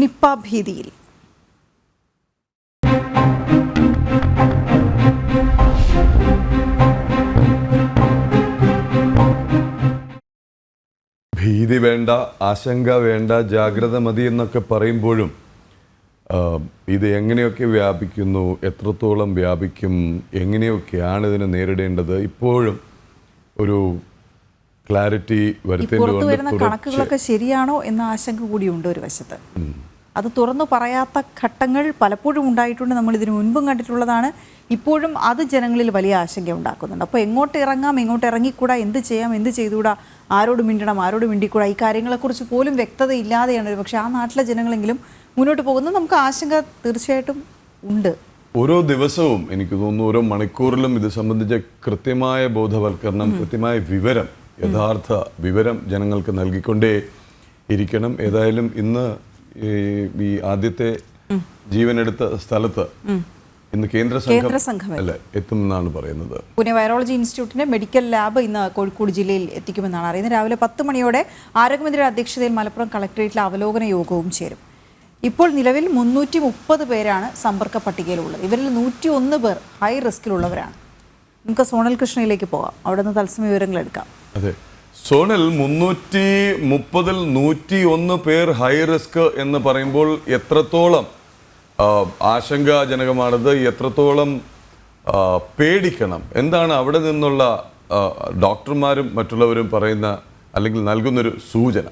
Nipah ഭീതിയിൽ. ഭീതി വേണ്ട, ആശങ്ക വേണ്ട, ജാഗ്രത മതി എന്നൊക്കെ പറയുമ്പോഴും ഇത് എങ്ങനെയൊക്കെ വ്യാപിക്കുന്നു, എത്രത്തോളം വ്യാപിക്കും, എങ്ങനെയൊക്കെയാണ് ഇതിനെ നേരിടേണ്ടത്, ഇപ്പോഴും ഒരു ക്ലാരിറ്റി വരുത്തേണ്ടതുണ്ട്. കണക്കുകളൊക്കെ ശരിയാണോ എന്ന ആശങ്ക കൂടിയുണ്ട് ഒരു വശത്ത്. അത് തുറന്നു പറയാത്ത ഘട്ടങ്ങൾ പലപ്പോഴും ഉണ്ടായിട്ടുണ്ട്. നമ്മൾ ഇതിനു മുൻപും കണ്ടിട്ടുള്ളതാണ്. ഇപ്പോഴും അത് ജനങ്ങളിൽ വലിയ ആശങ്ക ഉണ്ടാക്കുന്നുണ്ട്. അപ്പോൾ എങ്ങോട്ട് ഇറങ്ങാം, എങ്ങോട്ട് ഇറങ്ങിക്കൂടാ, എന്ത് ചെയ്യാം, എന്ത് ചെയ്തുകൂടാ, ആരോട് മിണ്ടണം, ആരോട് മിണ്ടിക്കൂടാ, ഈ കാര്യങ്ങളെക്കുറിച്ച് പോലും വ്യക്തത ഇല്ലാതെയാണ് പക്ഷേ ആ നാട്ടിലെ ജനങ്ങളെങ്കിലും മുന്നോട്ട് പോകുന്നത്. നമുക്ക് ആശങ്ക തീർച്ചയായിട്ടും ഉണ്ട്. ഓരോ ദിവസവും എനിക്ക് തോന്നുന്നു ഓരോ മണിക്കൂറിലും ഇത് സംബന്ധിച്ച കൃത്യമായ ബോധവൽക്കരണം, കൃത്യമായ വിവരം, യഥാർത്ഥ വിവരം ജനങ്ങൾക്ക് നൽകിക്കൊണ്ടേ ഇരിക്കണം. ഏതായാലും ഇന്ന് ഈ ആദ്യത്തെ ജീവനെടുത്ത സ്ഥലത്ത് ഇന്ന് കേന്ദ്ര സംഘം അല്ലേ എത്തുമെന്നാണ് പറയുന്നത്. പൂനെ വൈറോളജി ഇൻസ്റ്റിറ്റ്യൂട്ടിന്റെ മെഡിക്കൽ ലാബ് ഇന്ന് കോഴിക്കോട് ജില്ലയിൽ എത്തിക്കുമെന്നാണ് അറിയുന്നത്. രാവിലെ 10 മണിയോടെ ആരോഗ്യമന്ത്രിയുടെ അധ്യക്ഷതയിൽ മലപ്പുറം കളക്ടറേറ്റിലെ അവലോകന യോഗവും ചേരും. ഇപ്പോൾ നിലവിൽ 330 പേരാണ് സമ്പർക്ക പട്ടികയിലുള്ളത്. ഇവരിൽ 101 പേർ ഹൈ റിസ്കിലുള്ളവരാണ്. നമുക്ക് സോണൽ കൃഷ്ണയിലേക്ക് പോകാം, അവിടെ നിന്ന് തത്സമയ വിവരങ്ങൾ എടുക്കാം. അതെ സോണൽ, 330-ൽ 101 പേർ ഹൈ റിസ്ക് എന്ന് പറയുമ്പോൾ എത്രത്തോളം ആശങ്കാജനകമാണത്, എത്രത്തോളം പേടിക്കണം, എന്താണ് അവിടെ നിന്നുള്ള ഡോക്ടർമാരും മറ്റുള്ളവരും പറയുന്ന അല്ലെങ്കിൽ നൽകുന്നൊരു സൂചന?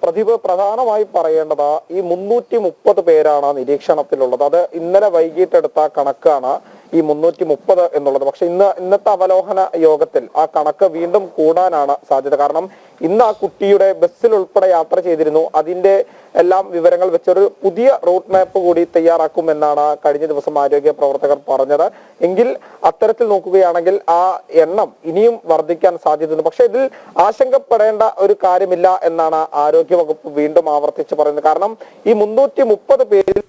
പ്രദീപ്, പ്രധാനമായി പറയേണ്ടത് ഈ 330 പേരാണ് നിരീക്ഷണത്തിലുള്ളത്. അത് ഇന്നലെ വൈകിട്ടെടുത്ത കണക്കാണ് ഈ 330 എന്നുള്ളത്. പക്ഷെ ഇന്നത്തെ അവലോകന യോഗത്തിൽ ആ കണക്ക് വീണ്ടും കൂടാനാണ് സാധ്യത. കാരണം ഇന്ന് ആ കുട്ടിയുടെ ബസ്സിൽ ഉൾപ്പെടെ യാത്ര ചെയ്തിരുന്നു. അതിന്റെ എല്ലാം വിവരങ്ങൾ വെച്ചൊരു പുതിയ റൂട്ട് മാപ്പ് കൂടി തയ്യാറാക്കുമെന്നാണ് കഴിഞ്ഞ ദിവസം ആരോഗ്യ പ്രവർത്തകർ പറഞ്ഞത്. എങ്കിൽ അത്തരത്തിൽ നോക്കുകയാണെങ്കിൽ ആ എണ്ണം ഇനിയും വർദ്ധിക്കാൻ സാധ്യതയുണ്ട്. പക്ഷെ ഇതിൽ ആശങ്കപ്പെടേണ്ട ഒരു കാര്യമില്ല എന്നാണ് ആരോഗ്യ വകുപ്പ് വീണ്ടും ആവർത്തിച്ച് പറയുന്നത്. കാരണം ഈ 330 പേരിൽ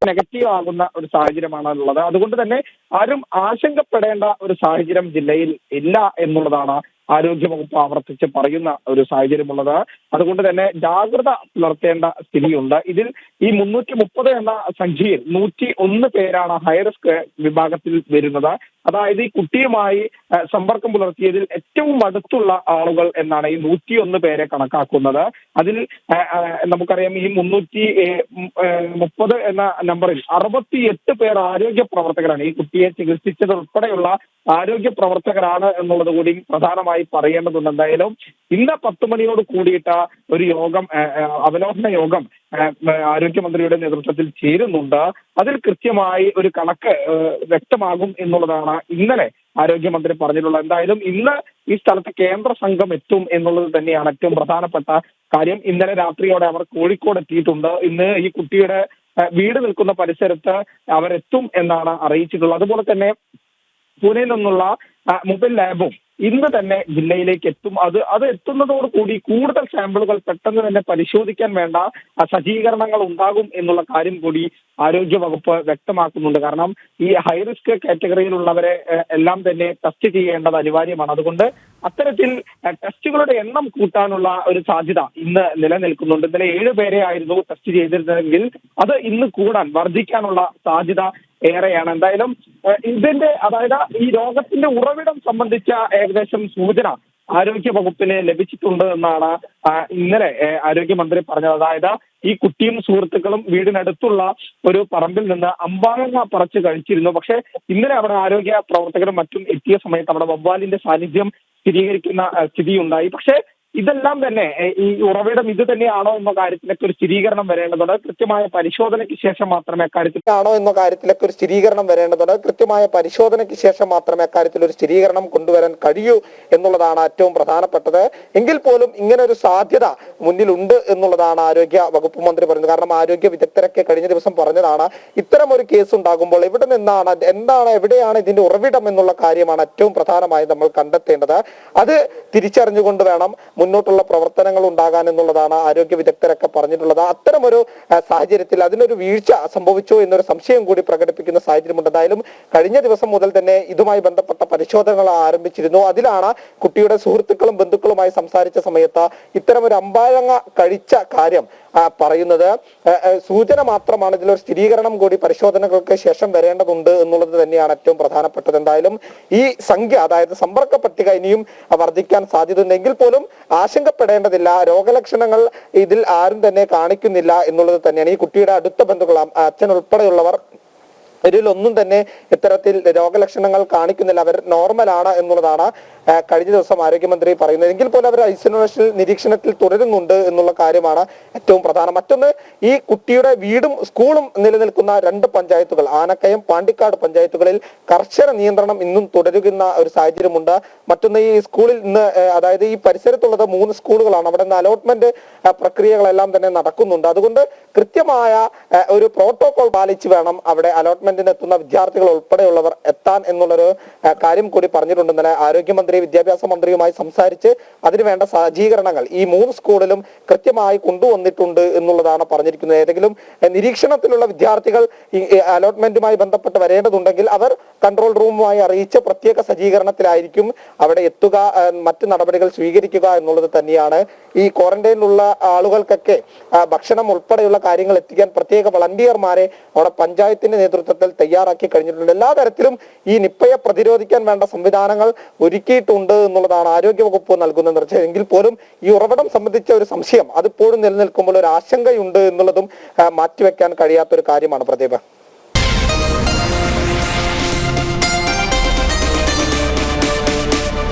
നെഗറ്റീവ് ആകുന്ന ഒരു സാഹചര്യമാണ് ഉള്ളത്. അതുകൊണ്ട് തന്നെ ആരും ആശങ്കപ്പെടേണ്ട ഒരു സാഹചര്യം ജില്ലയിൽ ഇല്ല എന്നുള്ളതാണ് ആരോഗ്യവകുപ്പ് ആവർത്തിച്ച് പറയുന്ന ഒരു സാഹചര്യമുള്ളത്. അതുകൊണ്ട് തന്നെ ജാഗ്രത പുലർത്തേണ്ട സ്ഥിതിയുണ്ട്. ഇതിൽ ഈ 330 എന്ന സംഖ്യയിൽ 101 പേരാണ് ഹൈറിസ്ക് വിഭാഗത്തിൽ വരുന്നത്. അതായത് ഈ കുട്ടിയുമായി സമ്പർക്കം പുലർത്തിയതിൽ ഏറ്റവും അടുത്തുള്ള ആളുകൾ എന്നാണ് ഈ 101 പേരെ കണക്കാക്കുന്നത്. അതിൽ നമുക്കറിയാം ഈ 330 എന്ന നമ്പറിൽ 68 പേർ ആരോഗ്യ പ്രവർത്തകരാണ്. ഈ കുട്ടിയെ ചികിത്സിച്ചത് ഉൾപ്പെടെയുള്ള ആരോഗ്യ പ്രവർത്തകരാണ് എന്നുള്ളത് കൂടി പ്രധാനമായി പറയേണ്ടതുണ്ട്. എന്തായാലും ഇന്ന് 10 മണിയോട് കൂടിയിട്ട് ഒരു യോഗം, അവലോകന യോഗം ആരോഗ്യമന്ത്രിയുടെ നേതൃത്വത്തിൽ ചേരുന്നുണ്ട്. അതിൽ കൃത്യമായി ഒരു കണക്ക് വ്യക്തമാകും എന്നുള്ളതാണ് ഇന്നലെ ആരോഗ്യമന്ത്രി പറഞ്ഞിട്ടുള്ളത്. എന്തായാലും ഇന്ന് ഈ സ്ഥലത്ത് കേന്ദ്ര സംഘം എത്തും എന്നുള്ളത് തന്നെയാണ് ഏറ്റവും പ്രധാനപ്പെട്ട കാര്യം. ഇന്നലെ രാത്രിയോടെ അവർ കോഴിക്കോട് എത്തിയിട്ടുണ്ട്. ഇന്ന് ഈ കുട്ടിയുടെ വീട് നിൽക്കുന്ന പരിസരത്ത് അവരെത്തും എന്നാണ് അറിയിച്ചിട്ടുള്ളത്. അതുപോലെ തന്നെ പൂനെയിൽ നിന്നുള്ള മൊബൈൽ ലാബും ഇന്ന് തന്നെ ജില്ലയിലേക്ക് എത്തും. അത് എത്തുന്നതോടുകൂടി കൂടുതൽ സാമ്പിളുകൾ പെട്ടെന്ന് തന്നെ പരിശോധിക്കാൻ വേണ്ട സജ്ജീകരണങ്ങൾ ഉണ്ടാകും എന്നുള്ള കാര്യം കൂടി ആരോഗ്യ വകുപ്പ് വ്യക്തമാക്കുന്നുണ്ട്. കാരണം ഈ ഹൈ റിസ്ക് കാറ്റഗറിയിലുള്ളവരെ എല്ലാം തന്നെ ടെസ്റ്റ് ചെയ്യേണ്ടത് അനിവാര്യമാണ്. അതുകൊണ്ട് അത്തരത്തിൽ ടെസ്റ്റുകളുടെ എണ്ണം കൂട്ടാനുള്ള ഒരു സാധ്യത ഇന്ന് നിലനിൽക്കുന്നുണ്ട്. ഇന്നലെ 7 പേരെ ആയിരുന്നു ടെസ്റ്റ് ചെയ്തിരുന്നതെങ്കിൽ അത് ഇന്ന് കൂടാൻ, വർദ്ധിക്കാനുള്ള സാധ്യത ഏറെയാണ്. എന്തായാലും ഇതിന്റെ, അതായത് ഈ രോഗത്തിന്റെ ഉറവിടം സംബന്ധിച്ച ഏകദേശം സൂചന ആരോഗ്യ വകുപ്പിന് ലഭിച്ചിട്ടുണ്ട് എന്നാണ് ഇന്നലെ ആരോഗ്യമന്ത്രി പറഞ്ഞത്. അതായത് ഈ കുട്ടിയും സുഹൃത്തുക്കളും വീടിനടുത്തുള്ള ഒരു പറമ്പിൽ നിന്ന് അമ്പാഴങ്ങ പറിച്ച് കഴിച്ചിരുന്നു. പക്ഷെ ഇന്നലെ അവിടെ ആരോഗ്യ പ്രവർത്തകരും മറ്റും എത്തിയ സമയത്ത് അവിടെ വവ്വാലിന്റെ സാന്നിധ്യം സ്ഥിരീകരിക്കുന്ന സ്ഥിതിയുണ്ടായി. പക്ഷേ ഇതെല്ലാം തന്നെ ഈ ഉറവിടം ഇത് തന്നെയാണോ എന്ന കാര്യത്തിലൊക്കെ ഒരു സ്ഥിരീകരണം വരേണ്ടതുണ്ട്. കൃത്യമായ പരിശോധനയ്ക്ക് ശേഷം മാത്രമേ അക്കാര്യത്തിൽ ഒരു സ്ഥിരീകരണം കൊണ്ടുവരാൻ കഴിയൂ എന്നുള്ളതാണ് ഏറ്റവും പ്രധാനപ്പെട്ടത്. എങ്കിൽ പോലും ഇങ്ങനെ ഒരു സാധ്യത മുന്നിലുണ്ട് എന്നുള്ളതാണ് ആരോഗ്യ വകുപ്പ് മന്ത്രി പറയുന്നത്. കാരണം ആരോഗ്യ വിദഗ്ധരൊക്കെ കഴിഞ്ഞ ദിവസം പറഞ്ഞതാണ്, ഇത്തരം ഒരു കേസ് ഉണ്ടാകുമ്പോൾ എവിടെ നിന്നാണ്, എവിടെയാണ് ഇതിന്റെ ഉറവിടം എന്നുള്ള കാര്യമാണ് ഏറ്റവും പ്രധാനമായി നമ്മൾ കണ്ടെത്തേണ്ടത്. അത് തിരിച്ചറിഞ്ഞുകൊണ്ട് വേണം മുന്നോട്ടുള്ള പ്രവർത്തനങ്ങൾ ഉണ്ടാകാൻ എന്നുള്ളതാണ് ആരോഗ്യ വിദഗ്ധരൊക്കെ പറഞ്ഞിട്ടുള്ളത്. അത്തരമൊരു സാഹചര്യത്തിൽ അതിനൊരു വീഴ്ച സംഭവിച്ചു എന്നൊരു സംശയം കൂടി പ്രകടിപ്പിക്കുന്ന സാഹചര്യമുണ്ട്. എന്തായാലും കഴിഞ്ഞ ദിവസം മുതൽ തന്നെ ഇതുമായി ബന്ധപ്പെട്ട പരിശോധനകൾ ആരംഭിച്ചിരുന്നു. അതിലാണ് കുട്ടിയുടെ സുഹൃത്തുക്കളും ബന്ധുക്കളുമായി സംസാരിച്ച സമയത്ത് ഇത്തരമൊരു അമ്പാഴങ്ങ കഴിച്ച കാര്യം പറയുന്നത്. സൂചന മാത്രമാണ്, ഇതിലൊരു സ്ഥിരീകരണം കൂടി പരിശോധനകൾക്ക് ശേഷം വരേണ്ടതുണ്ട് എന്നുള്ളത് തന്നെയാണ് ഏറ്റവും പ്രധാനപ്പെട്ടത്. എന്തായാലും ഈ സംഖ്യ, അതായത് സമ്പർക്ക പട്ടിക ഇനിയും വർദ്ധിക്കാൻ സാധ്യതയുണ്ടെങ്കിൽ പോലും ആശങ്കപ്പെടേണ്ടതില്ല. രോഗലക്ഷണങ്ങൾ ഇതിൽ ആരും തന്നെ കാണിക്കുന്നില്ല എന്നുള്ളത് തന്നെയാണ്. ഈ കുട്ടിയുടെ അടുത്ത ബന്ധുക്കൾ, അച്ഛൻ ഉൾപ്പെടെയുള്ളവർ ഇതിലൊന്നും തന്നെ ഇത്തരത്തിൽ രോഗലക്ഷണങ്ങൾ കാണിക്കുന്നില്ല. അവർ നോർമലാണ് എന്നുള്ളതാണ് കഴിഞ്ഞ ദിവസം ആരോഗ്യമന്ത്രി പറയുന്നത്. എങ്കിൽ പോലും അവർ ഐസൊലേഷൻ നിരീക്ഷണത്തിൽ തുടരുന്നുണ്ട് എന്നുള്ള കാര്യമാണ് ഏറ്റവും പ്രധാനം. മറ്റൊന്ന്, ഈ കുട്ടിയുടെ വീടും സ്കൂളും നിലനിൽക്കുന്ന 2 പഞ്ചായത്തുകൾ, ആനക്കയം, പാണ്ടിക്കാട് പഞ്ചായത്തുകളിൽ കർശന നിയന്ത്രണം ഇന്നും തുടരുന്ന ഒരു സാഹചര്യമുണ്ട്. മറ്റൊന്ന്, ഈ സ്കൂളിൽ ഇന്ന്, അതായത് ഈ പരിസരത്തുള്ളത് 3 സ്കൂളുകളാണ്. അവിടെ നിന്ന് അലോട്ട്മെന്റ് പ്രക്രിയകളെല്ലാം തന്നെ നടക്കുന്നുണ്ട്. അതുകൊണ്ട് കൃത്യമായ ഒരു പ്രോട്ടോകോൾ പാലിച്ച് വേണം അവിടെ അലോട്ട്മെന്റിന് എത്തുന്ന വിദ്യാർത്ഥികൾ ഉൾപ്പെടെയുള്ളവർ എത്താൻ എന്നുള്ളൊരു കാര്യം കൂടി പറഞ്ഞിട്ടുണ്ട്. ഇന്നലെ ആരോഗ്യമന്ത്രി വിദ്യാഭ്യാസ മന്ത്രിയുമായി സംസാരിച്ച് അതിനുവേണ്ട സജ്ജീകരണങ്ങൾ ഈ 3 സ്കൂളിലും കൃത്യമായി കൊണ്ടുവന്നിട്ടുണ്ട് എന്നുള്ളതാണ് പറഞ്ഞിരിക്കുന്നത്. ഏതെങ്കിലും നിരീക്ഷണത്തിലുള്ള വിദ്യാർത്ഥികൾ ഈ അലോട്ട്മെന്റുമായി ബന്ധപ്പെട്ട് വരേണ്ടതുണ്ടെങ്കിൽ അവർ കൺട്രോൾ റൂമുമായി അറിയിച്ച് പ്രത്യേക സജ്ജീകരണത്തിലായിരിക്കും അവിടെ എത്തുക, മറ്റു നടപടികൾ സ്വീകരിക്കുക എന്നുള്ളത് തന്നെയാണ്. ഈ ക്വാറന്റൈനിലുള്ള ആളുകൾക്കൊക്കെ ഭക്ഷണം ഉൾപ്പെടെയുള്ള കാര്യങ്ങൾ എത്തിക്കാൻ പ്രത്യേക വളണ്ടിയർമാരെ അവിടെ പഞ്ചായത്തിന്റെ നേതൃത്വത്തിൽ തയ്യാറാക്കി കഴിഞ്ഞിട്ടുണ്ട്. എല്ലാ തരത്തിലും ഈ നിപ്പയെ പ്രതിരോധിക്കാൻ വേണ്ട സംവിധാനങ്ങൾ ഒരുക്കിയിട്ടുണ്ട് എന്നുള്ളതാണ് ആരോഗ്യവകുപ്പ് നൽകുന്ന നിർദ്ദേശം. എങ്കിൽ പോലും ഈ ഉറവിടം സംബന്ധിച്ച ഒരു സംശയം അതിപ്പോഴും നിലനിൽക്കുമ്പോൾ ഒരു ആശങ്കയുണ്ട് എന്നുള്ളതും മാറ്റിവെക്കാൻ കഴിയാത്തൊരു കാര്യമാണ്. പ്രദീപ്.